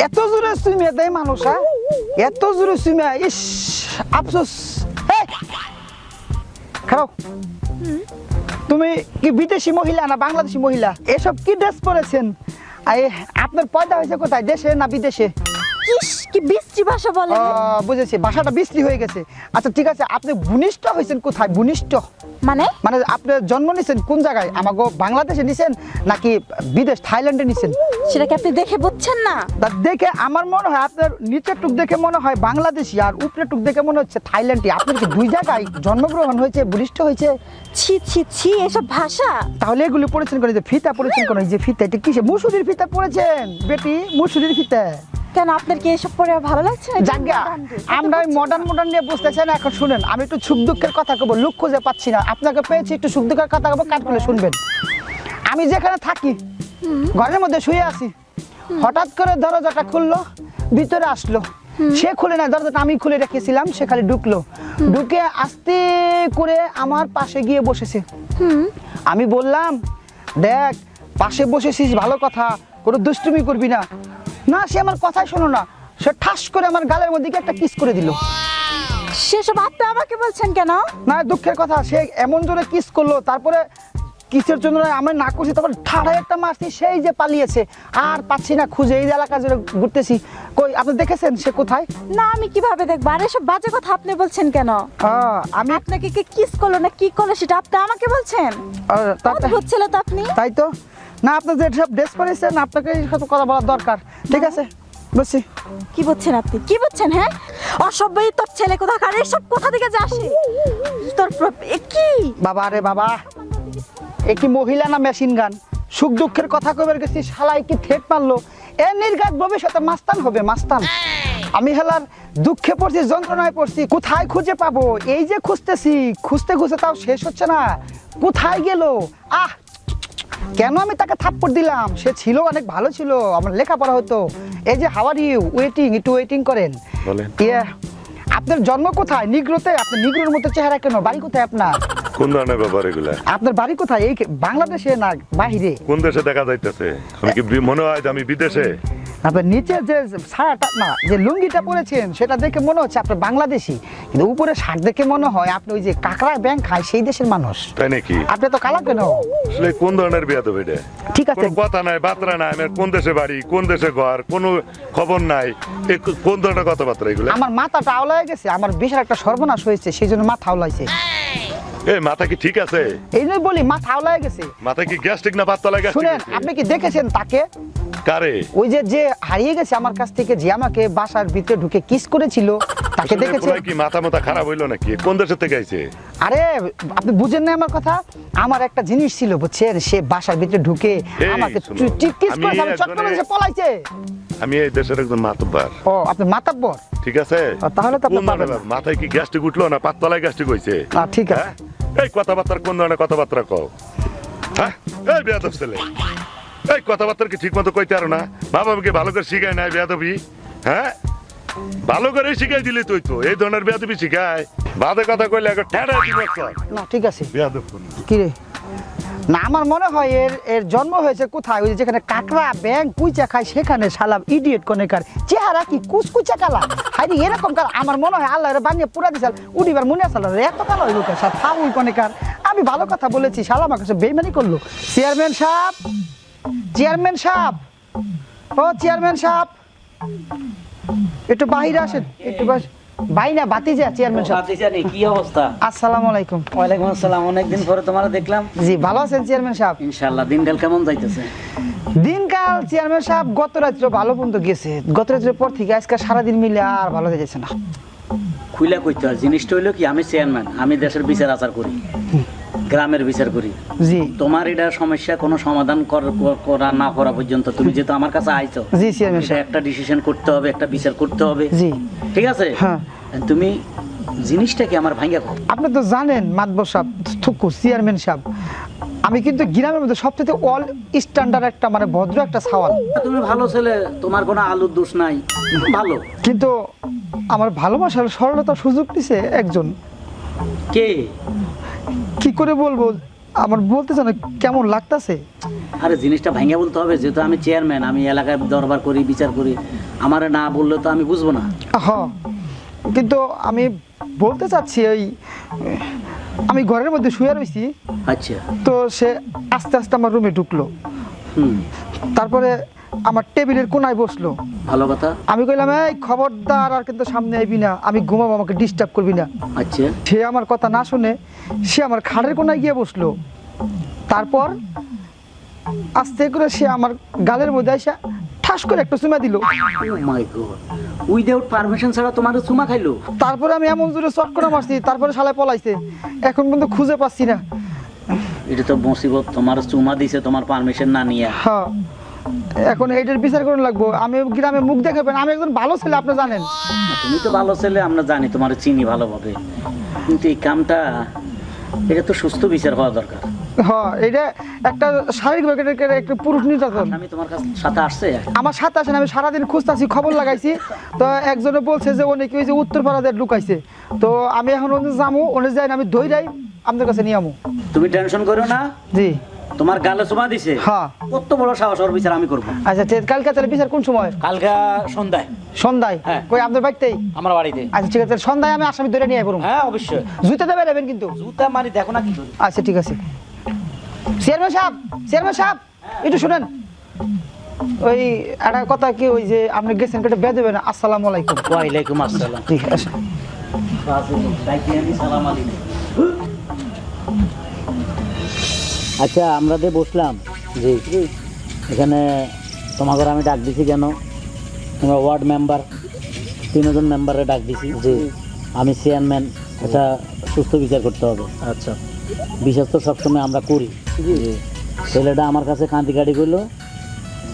এত জোরে সুমিয়া দেয় মানুষ, হ্যাঁ এত জোরে সুমিয়া, ইস আফসোস। খাও, তুমি কি বিদেশি মহিলা না বাংলাদেশি মহিলা? এসব কি ড্রেস পরেছেন? আপনার পয়দা হয়েছে কোথায়, দেশে না বিদেশে? কি বিশ্রী ভাষা বলে। বুঝেছি, ভাষাটা বিশ্রী হয়ে গেছে। আচ্ছা ঠিক আছে, আপনি ভূমিষ্ঠ হয়েছেন কোথায়? ভূমিষ্ঠ মানে মানে আপনি জন্ম নিছেন কোন জায়গায়? আমাগো বাংলাদেশে নিছেন নাকি বিদেশ থাইল্যান্ডে নিছেন? সেটা কি আপনি দেখে বুঝছেন না? দেখে আমার মনে হয় আপনার নিচের টুক দেখে মনে হয় বাংলাদেশি, আর উপরের টুক দেখে মনে হচ্ছে থাইল্যান্ডি। আপনার কি দুই জায়গায় জন্মগ্রহণ হয়েছে, ভূমিষ্ঠ হয়েছে? ছি ছি ছি, এসব ভাষা। তাহলে এগুলি পড়েছেন কোন? যে ফিতা পড়েছেন কোন? যে ফিতা, এটা কিসে? মুসুরির ফিতা পড়েছেন বেটি, মুসুরির ফিতা। কেন আপনার কি এসব পরে ভালো লাগছে? জায়গা আমরা মডার্ন নিয়ে বুঝতেছেন। এখন শুনেন, আমি একটু সুখ দুঃখের কথা কব, লোক খুঁজে পাচ্ছি না, আপনাকে পেয়েছি, একটু সুখ দুঃখের কথা কব, কাট করে শুনবেন। আমি যেখানে থাকি ঘরের মধ্যে শুয়ে আছি, হঠাৎ করে দরজাটা খুললো, ভিতরে আসলো। সে খুলে না দরজাটা, আমি খুলে রেখেছিলাম, সে খালি ঢুকলো, ঢুকে আস্তে করে আমার পাশে গিয়ে বসেছে। আমি বললাম, দেখ পাশে বসেছিস ভালো কথা, কোনো দুষ্টুমি করবি না। না, সে আমার কথাই শোনো না, সে ঠাস করে আমার গালের মধ্যে একটা কিস করে দিল। সেসব আপনি আমাকে বলছেন কেন? না, দুঃখের কথা, সে এমন জোরে কিস করলো, তারপরে কিসের জন্য আমরা না করছি, তারপর ঠাড়াই একটা মারছি, সেই যে পালিয়েছে। আর পাচ্ছি না খুঁজে, এই এলাকা জুড়ে ঘুরতেছি। কই আপনি দেখেছেন সে কোথায়? না, আমি কিভাবে দেখবো? আর এসব বাজে কথা আপনি বলছেন কেন? আমি আপনাকে কি কিস করলো না কি করলো সেটা আপনি আমাকে বলছেন? অদ্ভুত ছেলে তো আপনি। তাই তো না, আপনার যে সব ড্রেস পরেছেন, আপনাকে এই সব কথা বলা দরকার। ঠিক আছে, বুঝছি। কি বলছেন আপনি? কি বলছেন? হ্যাঁ, অসভ্যই তোর ছেলে কোথাকার, এসব কোথা থেকে যে আসে তোর? কি বাবা রে বাবা, এ কি মহিলা না মেশিন গান? সুখ দুঃখের কথা কইবার গেছি, শালাই কি ঠেট মারলো। এ নির্ঘাত ভবিষ্যতে মাস্তান হবে, মাস্তান। আমি হেলার দুঃখে পড়ছি, যন্ত্রণায় পড়ছি, কোথায় খুঁজে পাবো? এই যে খুঁজতেছি, খুঁজতে খুঁজতে তাও শেষ হচ্ছে না। কোথায় গেল? কেন আমি তাকে থাপ্পড় দিলাম? সে ছিল অনেক ভালো ছিল, আমার লেখাপড়া হতো। এই যে হাউ আর ইউ, ওয়েটিং, একটু ওয়েটিং করেন। আপনার জন্ম কোথায়? নিগ্রোতে? আপনি নিগ্রোর মতো চেহারা কেন? বাড়ি কোথায় আপনার? কোন ধরনের ব্যাপার এগুলা? আপনার বাড়ি কোথায়? এই বাংলাদেশে না বাহিরে? কোন দেশে দেখা যাইতেছে? আমি কি মনে হয় যে আমি বিদেশে? আপনার নিচে যে শার্ট না, যে লুঙ্গিটা পরেছেন, সেটা দেখে মনে হচ্ছে আপনার বাংলাদেশি, কিন্তু উপরে শার্ট দেখে মনে হয় আপনি ওই যে কাঁকড়া ব্যাং খায় সেই দেশের মানুষ। তাই নাকি? আপনি তো কালা কেন? আসলে কোন ধরনের বিয়াদব এটা? ঠিক আছে, কোনো কথা নাই, বার্তা নাই, আমার কোন দেশে বাড়ি, কোন দেশে ঘর, কোনো খবর নাই। কোন ধরনের কথাবার্তা এগুলো? আমার মাথাটা আওলায় গেছে, আমার বিশাল একটা সর্বনাশ হয়েছে, সেই জন্য মাথা আওলাইছে। এই মাথা কি ঠিক আছে? এই জন্য বলি মাথা আওলায় গেছে। মাথা কি গ্যাস্ট্রিক না বাতলা গ্যাস্ট্রিক? শুনেন, আপনি কি দেখেছেন তাকে? কারে? ওই যে হারিয়ে গেছে আমার কাছ থেকে, যে আমাকে বাসার ভিতরে ঢুকে কিস করেছিল, তাকে দেখেছেন? কি মাথা খারাপ হইলো নাকি? কোন দেশে থেকে আইছে? আরে আপনি বুঝেন না আমার কথা? আমার একটা জিনিস ছিল, বুঝছেন, সে বাসার ভিতরে ঢুকে আমাকে কিস করেছে, আমি চট করে সে পলাইছে। আমি এই দেশের একজন মাতব্বর। ও, আপনি মাতব্বর? ঠিক আছে, তাহলে তো আপনি পাবেন। মাথায় কি গ্যাস্ট্রিক উঠলো না পাতলায় গ্যাস্ট্রিক হইছে? ঠিক আছে। এই কথাবার্তা কোন ধরনের কথাবার্তা কও? হ্যাঁ, এই বেয়াদব ছেলে, এই কথাবার্তা কি ঠিক মতো কইতে পারো না? মা বাবাকে ভালো করে শিখায় নাই বেয়াদবি? হ্যাঁ, ভালো করে শিখাই দিলে তুই তো এই ধরনের বেয়াদবি শিখায়। বাদে কথা কইলে একবার ঠেড়া দিব একটা। না ঠিক আছে। বেয়াদব কি রে? না, আমার মনে হয় এর জন্ম হয়েছে কোথায়? ওই যেখানে কাকড়া ব্যাং কুইচা খায় সেখানে। শালাম ইডিয়েট কোনেকার, চেহারা কি কুচকুচা কালা, হাইরে এরকম কালা। আমার মনে হয় আল্লাহ রে বানিয়ে পুরা দিছাল, উড়িবার মনে আসাল এত কালো হইল কে? সব ফাউল কোনেকার। আমি ভালো কথা বলেছি, শালা আমার কাছে বেইমানি করলো। চেয়ারম্যান সাহেব, চেয়ারম্যান সাহেব, ও চেয়ারম্যান সাহেব, একটু বাহিরে আসেন, একটু বাইনা বাতিজা। চেয়ারম্যান সাহেব, বাতিজানি কি অবস্থা? আসসালামু আলাইকুম। ওয়ালাইকুম আসসালাম, অনেকদিন পরে তোমারে দেখলাম। জি, ভালো আছেন চেয়ারম্যান সাহেব? ইনশাআল্লাহ। দিনকাল কেমন যাইতেছে? দিনকাল চেয়ারম্যান সাহেব গত রাত্রে ভালো পর্যন্ত গেছে, গত রাত্রের পর থেকে আজকে সারাদিন মিলে আর ভালো যাচ্ছে না। খুইলা কইতে হয়, জিনিসটা হইলো কি, আমি চেয়ারম্যান, আমি দেশের বিচার আচার করি, গ্রামের বিচার করি। জি, তোমার এটা সমস্যা কোনো সমাধান করা না করা পর্যন্ত তুমি যেহেতু আমার কাছে আইছো, জি চেয়ারম্যান সাহেব, একটা ডিসিশন করতে হবে, একটা বিচার করতে হবে। জি, ঠিক আছে? হ্যাঁ। তুমি জিনিসটা কি আমার ভাঙ্গা কও। আপনি তো জানেন মাতবর সাহেব, থুকু চেয়ারম্যান সাহেব, আমি কিন্তু গ্রামের মধ্যে সবচেয়ে অল স্ট্যান্ডার্ড একটা, মানে ভদ্র একটা সাওয়াল। তুমি ভালো ছেলে, তোমার কোনো আলুর দোষ নাই, ভালো। কিন্তু আমার ভালোবাসার সরলতার সুযোগ দিছে একজন। কে? কি করে বলবো, আমার বলতেছে না কেমন লাগতাছে। আরে জিনিসটা ভাঙিয়া বলতে হবে, যেহেতু আমি চেয়ারম্যান, আমি এলাকায় দরবার করি, বিচার করি, আমারে না বললে তো আমি বুঝবো না। হ্যাঁ, কিন্তু আমি বলতে চাচ্ছি ওই আমি ঘরের মধ্যে শুয়ে রয়েছি, আচ্ছা। তো সে আস্তে আস্তে আমার রুমে ঢুকলো, হুম, তারপরে আমার টেবিলের কোনায় বসলো। ভালো কথা। আমি কইলাম এই খবরদার আর কিন্তু সামনে আইবি না, আমি ঘুমাবো, আমাকে ডিস্টার্ব করবি না। আচ্ছা। সে আমার কথা না শুনে সে আমার খাটের কোনায় গিয়ে বসলো। তারপর আস্তে করে সে আমার গালের মধ্যে এসে ঠাস করে একটা চুমা দিল। মাই গড, উইদাউট পারমিশন ছাড়া তোমার চুমা খাইলো? তারপরে আমি এমন জোরে চট করে মারছি, তারপরে শালায় পলাইছে, এখন কিন্তু খুঁজে পাচ্ছি না। এটা তো মুসিবত, তোমার চুমা দিছে তোমার পারমিশন না নিয়ে। হ্যাঁ, এখন এইটার বিচার করুন লাগবো। আমি গ্রামে মুখ দেখাবেন, আমি একজন ভালো ছেলে, আপনি জানেন। তুমি তো ভালো ছেলে, আমরা জানি, তোমার চিনি ভালোভাবে, কিন্তু এই কামটা এটা তো সুস্থ বিচার হওয়া দরকার। হ্যাঁ, এটা একটা শারীরিক একটা পুরুষ নির্যাতন। আমি তোমার সাথে আসছে? আমার সাথে আসেন, আমি সারাদিন খুঁজতেছি, খবর লাগাইছি, তো একজনে বলছে যে অনেকে ওই যে উত্তরপাড়াতে লুকাইছে, তো আমি এখন ওনে যাবো, ওনে যাই না, আমি ধইরাই আপনাদের কাছে নিয়ে আমু। তুমি টেনশন করো না। জি। তোমার গালে চুমা দিছে? হ্যাঁ। কত বড় সাহস, ওর বিচার আমি করবো। আচ্ছা ঠিক, কালকে তাহলে বিচার কোন সময়? কালকে সন্ধ্যায়। সন্ধ্যায়? হ্যাঁ। কই আপনার বাড়িতেই? আমার বাড়িতে। আচ্ছা ঠিক আছে, সন্ধ্যায় আমি আসামি ধরে নিয়ে পড়ুন। হ্যাঁ অবশ্যই। জুতা দেবে নেবেন কিন্তু। জুতা মারি, দেখো না কি করি। আচ্ছা ঠিক আছে। চেয়ারম্যান সাহেব, চেয়ারম্যান সাহেব, একটু শুনেন, ওই একটা কথা কি, ওই যে আপনি গেছেন কেটে বেদ দেবেন। আসসালামু আলাইকুম। ওয়ালাইকুম আসসালাম। ঠিক আছে। সালাম আলাইকুম। আচ্ছা, আমরা যে বসলাম, জি, এখানে তোমাকে আমি ডাক দিছি কেন? তোমরা ওয়ার্ড মেম্বার, 3 জন মেম্বারে ডাক দিছি। জি। আমি চেয়ারম্যান, এটা সুস্থ বিচার করতে হবে। আচ্ছা। বিচার তো সবসময় আমরা করি। জি। ছেলেটা আমার কাছে কান্দি কাটি করলো,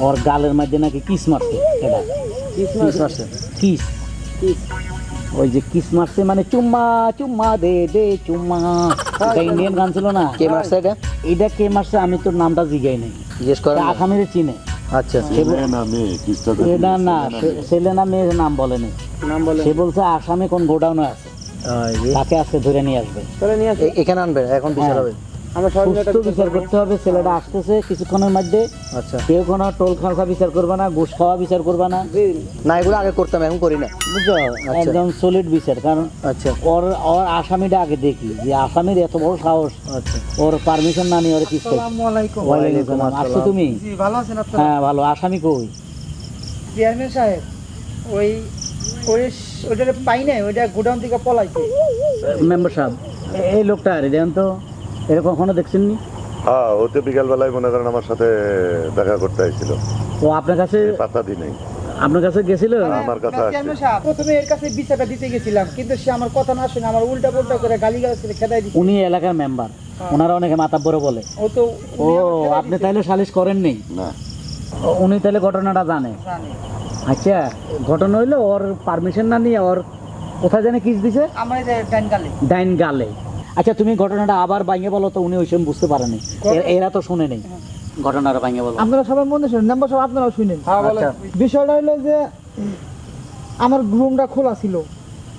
ওর গালের মধ্যে নাকি কিস মারছে। এটা কিস মারছে? কিস, ওই যে কিস মারছে, মানে চুম্মা চুম্মা দে দে চুম্মা, এটা ইন্ডিয়ান গান ছিল না? কে মারছে এটা? এটা কে মারছে আমি তোর নামটা জিগাই নাই, জিজ্ঞেস করেন। আসামিরে চিনে। আচ্ছা, এটা না, ছেলে না মেয়ের নাম বলেনি, সে বলছে আসামি কোন গোডাউনে আছে, তাকে আজকে ধরে নিয়ে আসবে। এখানে আনবে, এখন বিচার হবে। সুস্থ বিচার করতে হবে। ছেলেটা আসতেছে কিছুক্ষণের মধ্যে। আচ্ছা। কেউ কোনো টোল খাওয়া বিচার করবে না, ঘুষ খাওয়া বিচার করবে না, না এগুলো আগে করতাম, এখন করি না। বুঝছো? একদম সলিড বিচার। কারণ আচ্ছা। ওর আসামিটা আগে দেখি যে আসামির এত বড় সাহস, আচ্ছা। ওর পারমিশন না নিয়ে ওর কি। আসসালামু আলাইকুম। ওয়ালাইকুম আসসালাম। আসছো তুমি? জি, ভালো আছেন আপনারা? হ্যাঁ ভালো। আসামি কই? চেয়ারম্যান সাহেব, ওই ওইটা পাই নাই, ওইটা গোডাউন থেকে পলাইছে। মেম্বার সাহেব, এই লোকটা আরে দেন তো, এর কখনো দেখছেননি? হ্যাঁ, ও তো বিকালবেলায় মনে করেন আমার সাথে দেখা করতে আসছিল। ও আপনার কাছে, পাতা দিই নাই। আপনার কাছে গেছিল? আমার কাছে আসছে। চেয়ারম্যান সাহেব, প্রথমে এর কাছে বিচারটা দিতে গেছিলাম, কিন্তু সে আমার কথা না শুনে আমার উল্টা পাল্টা করে গালিগালাজ করে খেদাই দিচ্ছে। উনি এলাকার মেম্বার, ওনারা অনেকে মাতাব্বর বলে। ও তো ও, আপনি তাইলে সালিশ করেননি? না। উনি তাহলে ঘটনাটা জানে। জানি। আচ্ছা, ঘটনা হইলো ওর পারমিশন না নিয়ে ওর কোথায় জানে কিস দিছে? আমার এই ডান গালে। ডাইন গালে। আচ্ছা, তুমি ঘটনাটা আবার ভাঙিয়ে বলো তো, উনি ওই সময় বুঝতে পারেনি, এরা তো শুনে নেই। ঘটনাটা ভাঙিয়ে বলো। আপনারা সবাই মনে শুনেন, নাম্বার সব আপনারাও শুনেন। আচ্ছা। বিষয়টা হলো যে আমার রুমটা খোলা ছিল,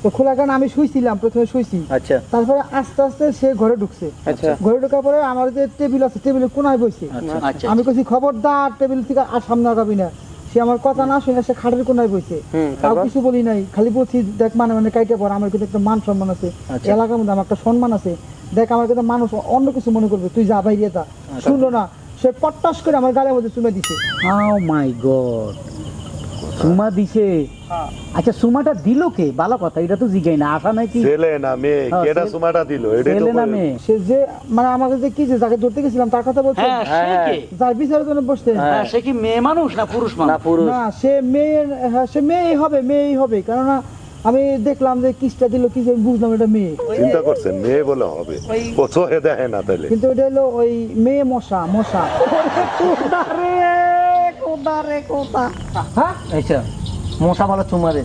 তো খোলা কারণে আমি শুইছিলাম, প্রথমে শুইছি। আচ্ছা। তারপরে আস্তে আস্তে সে ঘরে ঢুকছে। আচ্ছা। ঘরে ঢোকার পরে আমার যে টেবিল আছে, টেবিলের কোনায় বসে। আচ্ছা। আমি কইছি খবরদার টেবিল থেকে আর সামনে আগাবি না। সে আমার কথা না শুনে সে খাটের কোনায় বসে। তাও কিছু বলি নাই, খালি বলছি দেখ মানে মানে কাইটে পর, আমার কিন্তু একটা মান সম্মান আছে, এলাকার মধ্যে আমার একটা সম্মান আছে, দেখ আমার কিন্তু মানুষ অন্য কিছু মনে করবে, তুই যা বাইরে তা। শুনলো না, সে পট্টাস করে আমার গালের মধ্যে চুমে দিছে। ও মাই গড, সুমা দিছে? আচ্ছা, সুমাটা দিল কে? ভালো কথা, এটা তো জিগাই না। আশা নাকি ছেলে না মেয়ে? হ্যাঁ, কেডা সুমাটা দিল? এটাই তো ছেলে না মেয়ে? সে যে মানে আমাকে যে কি যে যাকে ধরতে গেছিলাম তার কথা বলছে, হ্যাঁ, সে কে? যার বিচারের জন্য বসতে। হ্যাঁ, সে কি মেয়ে মানুষ না পুরুষ মানুষ? না পুরুষ। না, সে মেয়ে, হ্যাঁ সে মেয়েই হবে, মেয়েই হবে, কেননা আমি দেখলাম যে কিসটা দিল, কি যে বুঝলাম এটা মেয়ে। চিন্তা করছেন মেয়ে বলে হবে? ও চোখে দেখে না তাইলে। কিন্তু এটা হলো ওই মেয়ে মশা, মশা। হ্যাঁ, আচ্ছা। মশা বলো চুমা দে।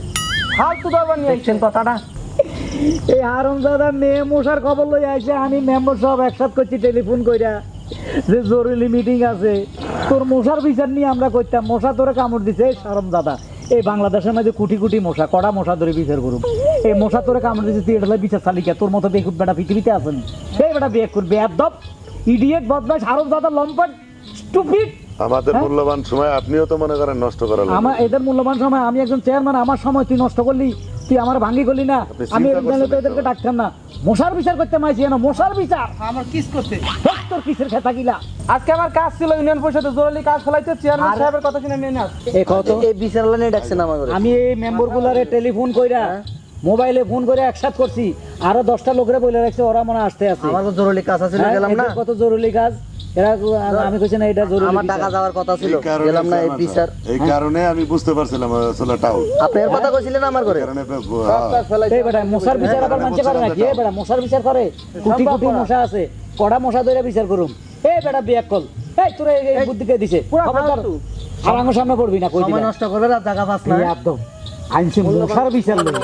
ফালতু দাবা নিয়ে দেখছেন কথাটা? এই হারামজাদা মেয়ে মশার খবর লই আইছে। আমি মেম্বার সব একসাথ করছি টেলিফোন কইরা যে জরুরি মিটিং আছে, তোর মশার বিচার নিয়ে আমরা করতাম। মশা তোরে কামড় দিছে। এই হারামজাদা, এই বাংলাদেশের মধ্যে কোটি কোটি মশা, কড়া মশা ধরে বিচার করুম। এই মশা তোরে কামড় দিছে, তুই এটা বিচার চালিকা? তোর মতো বেকুব বেটা পৃথিবীতে আসেনি। সেই বেটা বিয়ে করবে একদম। ইডিয়েট বদমাশ হারব দাদা লম্পট স্টুপিড। আমাদের মূল্যবান সময় আপনিও তো মনে করেন নষ্ট করা লাগবে। আমার এদের মূল্যবান সময়, আমি একজন চেয়ারম্যান, আমার সময় তুই নষ্ট করলি, তুই আমার ভাঙ্গি করলি না। আপনি আমি চিন্তা এর জন্য তো করছেন এদেরকে একটু। ডাকতাম না, মশার বিচার করতে মাইছি না, মশার বিচার। আমার কিস করতে তোর কিসের খেতা গিলা? আজকে আমার কাজ ছিল ইউনিয়ন পরিষদে জরুরি কাজ ফেলাইতে, চেয়ারম্যান সাহেবের কথা শুনে নিয়ে আস। এই কত এই বিচারলা নিয়ে ডাকছেন আমার ঘরে। আমি এই মেম্বার গুলারে টেলিফোন কইরা মোবাইলে ফোন করে একসাথ করছি, আরো 10টা লোকরে বলে রাখছে, ওরা মনে হয় আসতে আছে। আমার তো জরুরি কাজ আছে হ্যাঁ, গেলাম না। এদের কত জরুরি কাজ, এরা আমি কইছি না এটা জরুরি আমার বিচার। টাকা যাওয়ার কথা ছিল, এই কারণে গেলাম না। এই আমার বিচার এই কারণে আমি বুঝতে পারছিলাম আসলে টাউন আপনি এর কথা কইছিলেন আমার ঘরে। কারণে এই বেটা মশার বিচার আবার মানতে পারে নাকি? এই বেটা মশার বিচার করে, কোটি কোটি মশা আছে, কড়া মশা ধরে বিচার করুম। এই বেটা বিয়াক কল, এই তোরা এই বুদ্ধি কে দিছে? খবরদার আর আমার সামনে পড়বি না, কই সময় দিলাম। নষ্ট করবে না, জায়গা পাস না। এই একদম আইনছে মশার বিচার লই।